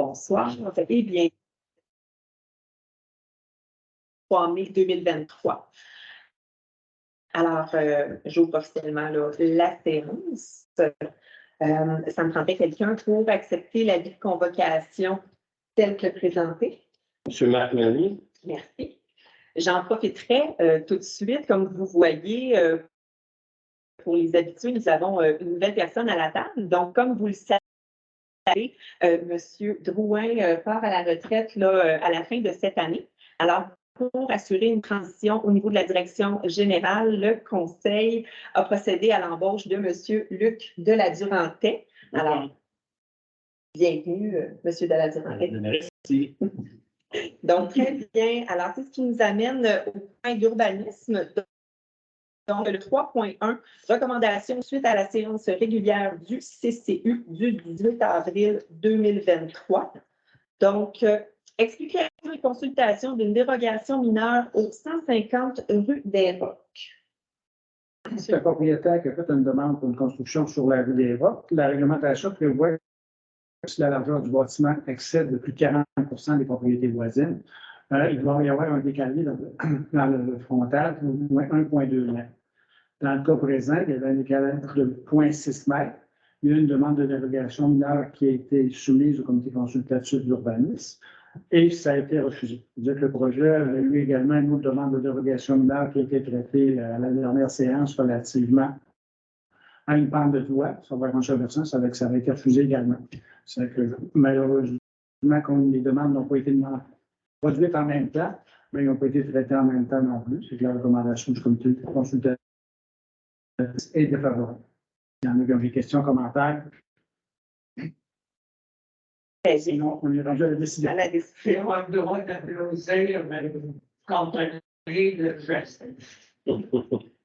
bonsoir. Eh bien, 3 mai 2023. Alors, j'ouvre officiellement là, la séance. Ça me prendrait quelqu'un pour accepter l'avis de convocation tel que présenté. Monsieur Marc Melny. Merci. J'en profiterai tout de suite. Comme vous voyez, pour les habitués, nous avons une nouvelle personne à la table. Donc, comme vous le savez, M. Drouin part à la retraite là, à la fin de cette année. Alors, pour assurer une transition au niveau de la direction générale, le Conseil a procédé à l'embauche de M. Luc Deladurantais. Alors, bienvenue, M. Deladurantais. Merci. Donc, très bien. Alors, c'est ce qui nous amène au point d'urbanisme. Donc, le 3.1, recommandation suite à la séance régulière du CCU du 18 avril 2023. Donc, explication et consultation d'une dérogation mineure au 150 rue des Roques. C'est un propriétaire qui a fait une demande pour une construction sur la rue des Roques. La réglementation prévoit que si la largeur du bâtiment excède de plus de 40% des propriétés voisines, il doit y avoir un décalé dans le frontal d'au moins 1,2 mètres. Dans le cas présent, il y avait un décalage de 0,6 mètres. Il y a eu une demande de dérogation mineure qui a été soumise au comité consultatif d'urbanisme et ça a été refusé. C'est-à-dire que le projet a eu également une autre demande de dérogation mineure qui a été traitée à la dernière séance relativement à une pente de toit. Ça va être controversant, ça a été refusé également. C'est que malheureusement, comme les demandes n'ont pas été produites en même temps, mais ils n'ont pas été traitées en même temps non plus. C'est que la recommandation du comité consultatif est défavorable. Il y en a qui ont des questions, commentaires. Sinon, on est rendu à la décision. À la décision.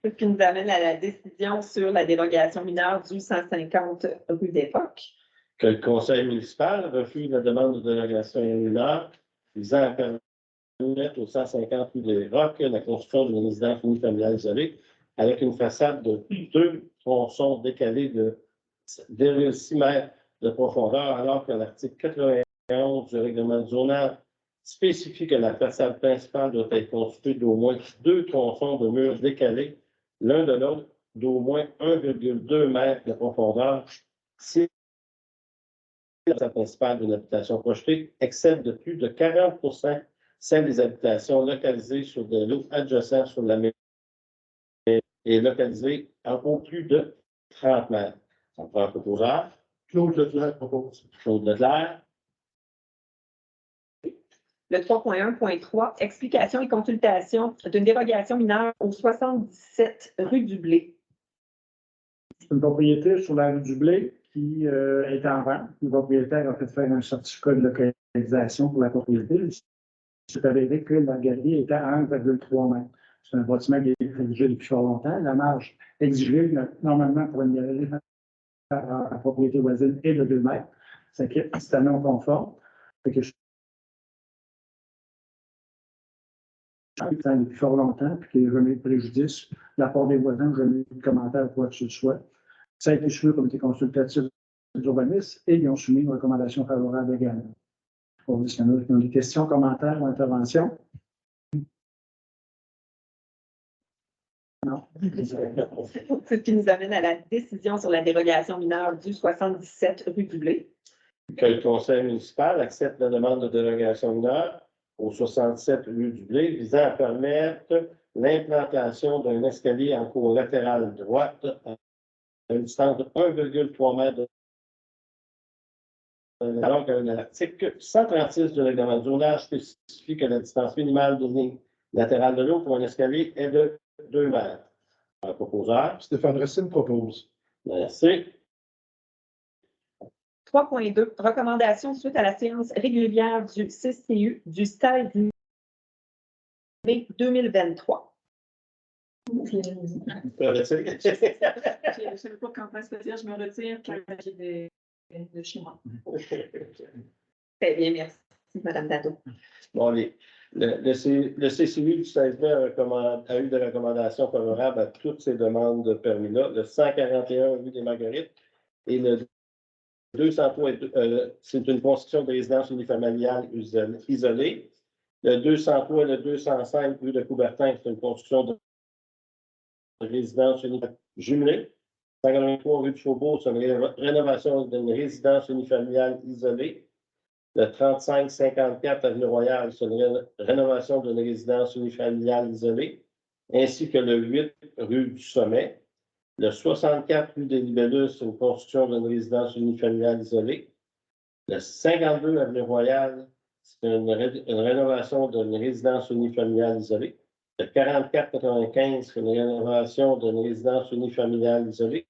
Ce qui nous amène à la décision sur la dérogation mineure du 150 rue des Roques. Que le conseil municipal refuse la demande de dérogation mineure visant à permettre aux 150 rue des Roques la construction d'une résidence unifamiliale isolée avec une façade de 2 tronçons décalés de 0,6 mètres de profondeur, alors que l'article 91 du règlement du zonage spécifie que la façade principale doit être construite d'au moins 2 tronçons de murs décalés l'un de l'autre d'au moins 1,2 mètres de profondeur si la façade principale d'une habitation projetée excède de plus de 40% celle des habitations localisées sur des lots adjacents sur la mairie et localisées à au plus de 30 mètres. On prend un proposeur. Claude Leclerc propose. Claude Leclerc. Le 3.1.3, explication et consultation d'une dérogation mineure au 77 rue du Blé. C'est une propriété sur la rue du Blé qui est en vente. Le propriétaire a fait faire un certificat de localisation pour la propriété. C'est avéré que la galerie était à 1,3 mètres. C'est un bâtiment qui est exigé depuis fort longtemps. La marge exigée, normalement, pour une galerie à propriété voisine est de 2 mètres. C'est un non conforme. Depuis fort longtemps, puis qu'il n'y a jamais eu de préjudice. De la part des voisins, jamais eu de commentaire ou quoi que ce soit. Ça a été soumis au comité consultatif d'urbanisme et ils ont soumis une recommandation favorable également. Pour s'il y en a qui ont des questions, commentaires ou interventions. Non. Ce qui nous amène à la décision sur la dérogation mineure du 77 rue du Blé. Que le conseil municipal accepte la demande de dérogation mineure au 67 rue du Blé visant à permettre l'implantation d'un escalier en cour latérale droite à une distance de 1,3 mètre alors que l'article 136 du règlement du zonage spécifie que la distance minimale de ligne latérale de l'eau pour un escalier est de 2 mètres. Un proposeur. Stéphane Racine propose. Merci. 3.2, recommandation suite à la séance régulière du CCU du 16 mai 2023. Je ne sais pas quand est-ce que je me retire quand j'ai de chez moi. Très bien, merci, Mme Dado. Bon, le CCU du 16 mai a eu des recommandations favorables à toutes ces demandes de permis-là. Le 141 rue des Marguerites et le 203, c'est une construction de résidence unifamiliale isolée. Le 203 et le 205, rue de Coubertin, c'est une construction de résidence unifamiliale jumelée. 183 rue de Faubourg, c'est une rénovation d'une résidence unifamiliale isolée. Le 35-54 avenue Royale, c'est une rénovation d'une résidence unifamiliale isolée, ainsi que le 8 rue du Sommet. Le 64 rue des Libellus, c'est une construction d'une résidence unifamiliale isolée. Le 52 avenue Royale, c'est une rénovation d'une résidence unifamiliale isolée. Le 44-95, c'est une rénovation d'une résidence unifamiliale isolée.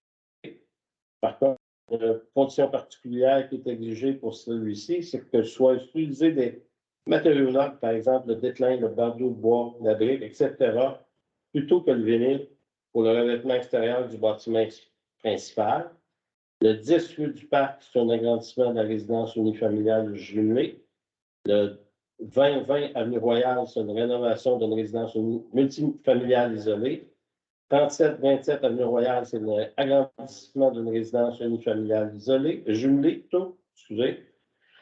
Par contre, une condition particulière qui est exigée pour celui-ci, c'est que soit utilisé des matériaux nobles, par exemple le déclin, le bandeau de bois, la brique, etc., plutôt que le vinyle pour le revêtement extérieur du bâtiment principal. Le 10 rue du Parc, c'est un agrandissement de la résidence unifamiliale jumelée. Le 20-20 avenue Royale, c'est une rénovation d'une résidence multifamiliale isolée. 37-27 avenue Royale, c'est un agrandissement d'une résidence unifamiliale isolée, jumelée plutôt, excusez.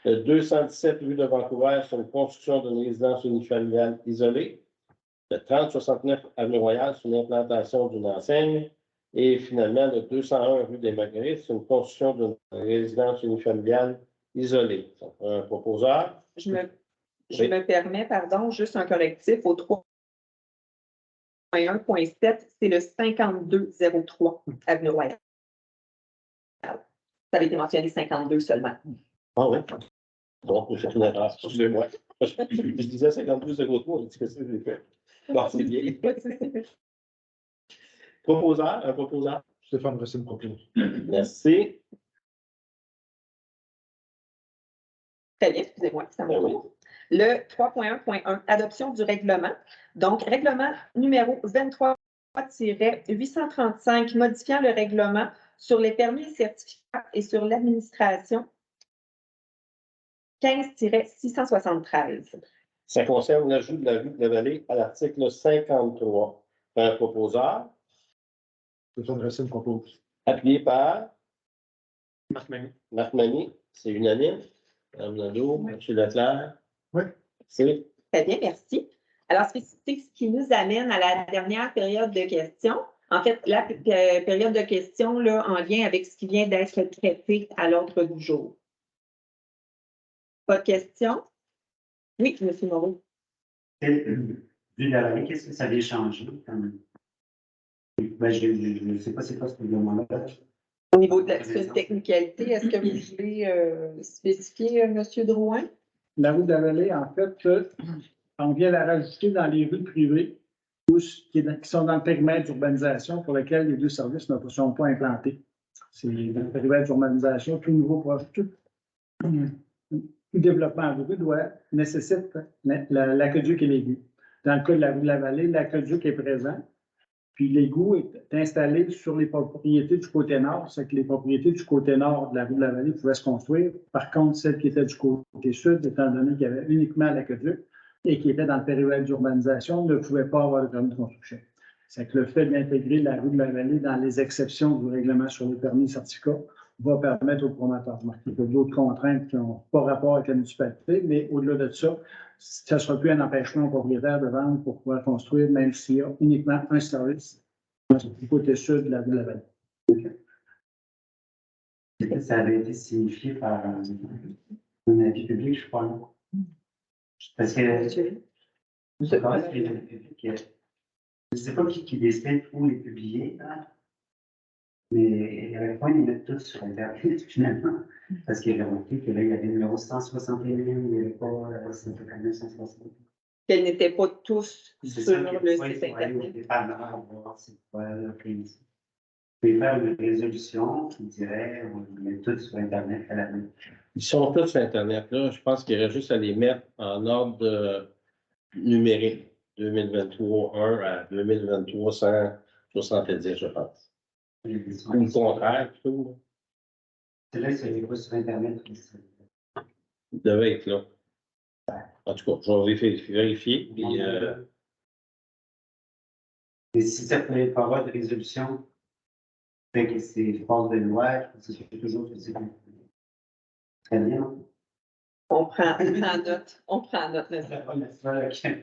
Le 217 rue de Vancouver, c'est une construction d'une résidence unifamiliale isolée. Le 30-69 avenue Royale, c'est une implantation d'une enseigne. Et finalement, le 201 rue des Marguerites, c'est une construction d'une résidence unifamiliale isolée. Un proposeur. Je me permets, pardon, juste un correctif au 3.1.7, c'est le 5203 avenue Royale. Ça avait été mentionné 52 seulement. Ah oui. Donc, j'ai fait une erreur. Excusez-moi. Je disais 5203, j'ai dit que c'est fait. Bon, c'est bien. Proposeur, un proposeur. Stéphane Racine propose. Merci. Très bien, excusez-moi, c'est à mon tour. Le 3.1.1, adoption du règlement. Donc, règlement numéro 23-835, modifiant le règlement sur les permis et certificats et sur l'administration 15-673. Ça concerne l'ajout de la rue de la Vallée à l'article 53. Un proposeur. Stéphane Racine propose. Appuyé par Marc Magny. Marc Magny. C'est unanime. Mme Nadeau, M. Leclerc. Oui. C'est Très bien, merci. Alors, c'est ce qui nous amène à la dernière période de questions. En fait, la période de questions là, en lien avec ce qui vient d'être traité à l'ordre du jour. Pas de questions? Oui, M. Moreau. Vu la vallée, qu'est-ce que ça vient changer? Ben, je ne sais pas c'est quoi ce règlement-là. Au niveau de la technicalité, est-ce que vous voulez spécifier, M. Drouin? La rue de la Vallée, en fait, on vient la rajouter dans les rues privées qui sont dans le périmètre d'urbanisation pour lequel les deux services ne sont pas implantés. C'est dans le périmètre d'urbanisation, tout nouveau projet, tout développement de rue nécessite l'aqueduc et l'égout. Dans le cas de la rue de la Vallée, l'aqueduc est présent, puis l'égout est installé sur les propriétés du côté nord, c'est que les propriétés du côté nord de la rue de la Vallée pouvaient se construire. Par contre, celles qui étaient du côté sud, étant donné qu'il y avait uniquement l'aqueduc et qui étaient dans le périmètre d'urbanisation, ne pouvaient pas avoir de permis de construction. C'est que le fait d'intégrer la rue de la Vallée dans les exceptions du règlement sur les permis et certificats va permettre aux promoteurs de marquer d'autres contraintes qui n'ont pas rapport avec la municipalité, mais au-delà de ça, ça ne sera plus un empêchement aux propriétaires de vendre pour pouvoir construire, même s'il y a uniquement un service du côté sud de la rue de la Vallée. Ça avait été signifié par un avis public, je crois. Non? Parce que je ne sais pas qui décide où les publier, hein, mais il n'y avait pas les mettre tous sur Internet finalement. Parce qu'il avait remarqué que là, il y avait le numéro 161, il n'y avait pas 160. Qu'elles n'étaient pas tous sur le site Internet. Vous pouvez faire une résolution qui dirait on met tout sur Internet à la main. Ils sont tous sur Internet. Là. Je pense qu'il y aurait juste à les mettre en ordre numérique. 2023-1 à 2023-170, je pense. Ou le contraire, plutôt. C'est là que c'est pas sur Internet. Il devait être là. En tout cas, je vais vérifier. Puis, Et si ça ne peut pas avoir de résolution, fait que c'est force de loi, c'est toujours que c'est Très bien. On prend note. On prend note. monsieur.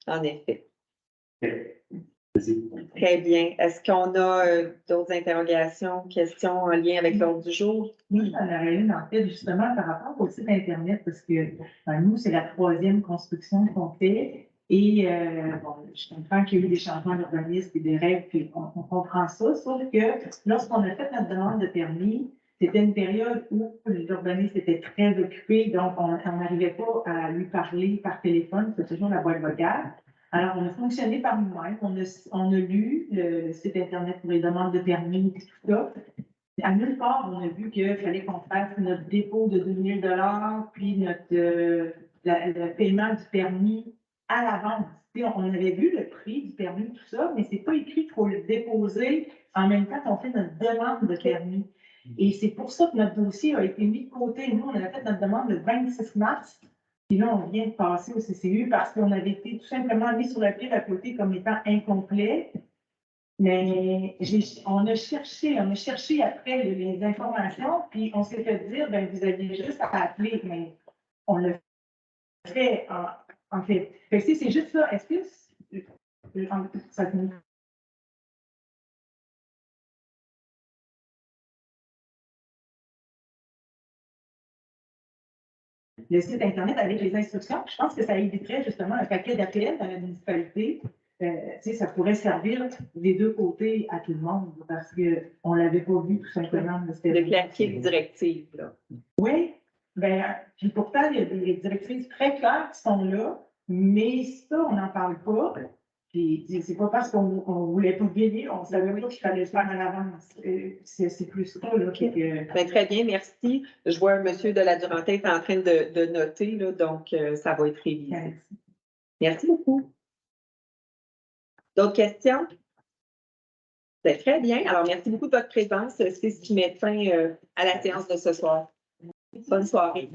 En effet. Vas-y. Très bien. Est-ce qu'on a d'autres interrogations, questions en lien avec l'ordre du jour? Oui, j'en aurais une, en fait, justement, par rapport au site Internet, parce que nous, c'est la 3e construction qu'on fait. Et bon, je comprends qu'il y a eu des changements d'urbanisme et des règles, puis on comprend ça, sauf que lorsqu'on a fait notre demande de permis, c'était une période où l'urbaniste était très occupé, donc on n'arrivait pas à lui parler par téléphone, c'est toujours la boîte vocale. Alors, on a fonctionné par nous-mêmes, on a lu le site Internet pour les demandes de permis, tout ça. À nulle part, on a vu qu'il fallait qu'on fasse notre dépôt de 2 000 $, puis notre, le paiement du permis à l'avance. On avait vu le prix du permis, tout ça, mais c'est pas écrit qu'il faut le déposer en même temps qu'on fait notre demande de permis. Et c'est pour ça que notre dossier a été mis de côté. Nous, on avait fait notre demande le 26 mars, puis là, on vient de passer au CCU parce qu'on avait été tout simplement mis sur le pied à côté comme étant incomplet. Mais on a cherché après les informations, puis on s'est fait dire, ben vous aviez juste à appeler, mais on l'a fait en fait. Fait que si c'est juste ça, est-ce que ça le site Internet avec les instructions, je pense que ça éviterait justement un paquet d'appels dans la municipalité. Ça pourrait servir des deux côtés à tout le monde parce qu'on ne l'avait pas vu tout simplement. De clarifier les directives, là. Oui, puis pourtant, il y a des directives très claires qui sont là, mais ça, on n'en parle pas. Puis c'est pas parce qu'on ne voulait pas gagner, on savait pas qu'il fallait le faire en avance. C'est plus ça, là, que... Ben, très bien, merci. Je vois M. de la Durantaine est en train de noter, là, donc ça va être révisé. Merci beaucoup. D'autres questions? Ben, très bien. Alors, merci beaucoup de votre présence. C'est ce qui met fin à la séance de ce soir. Bonne soirée.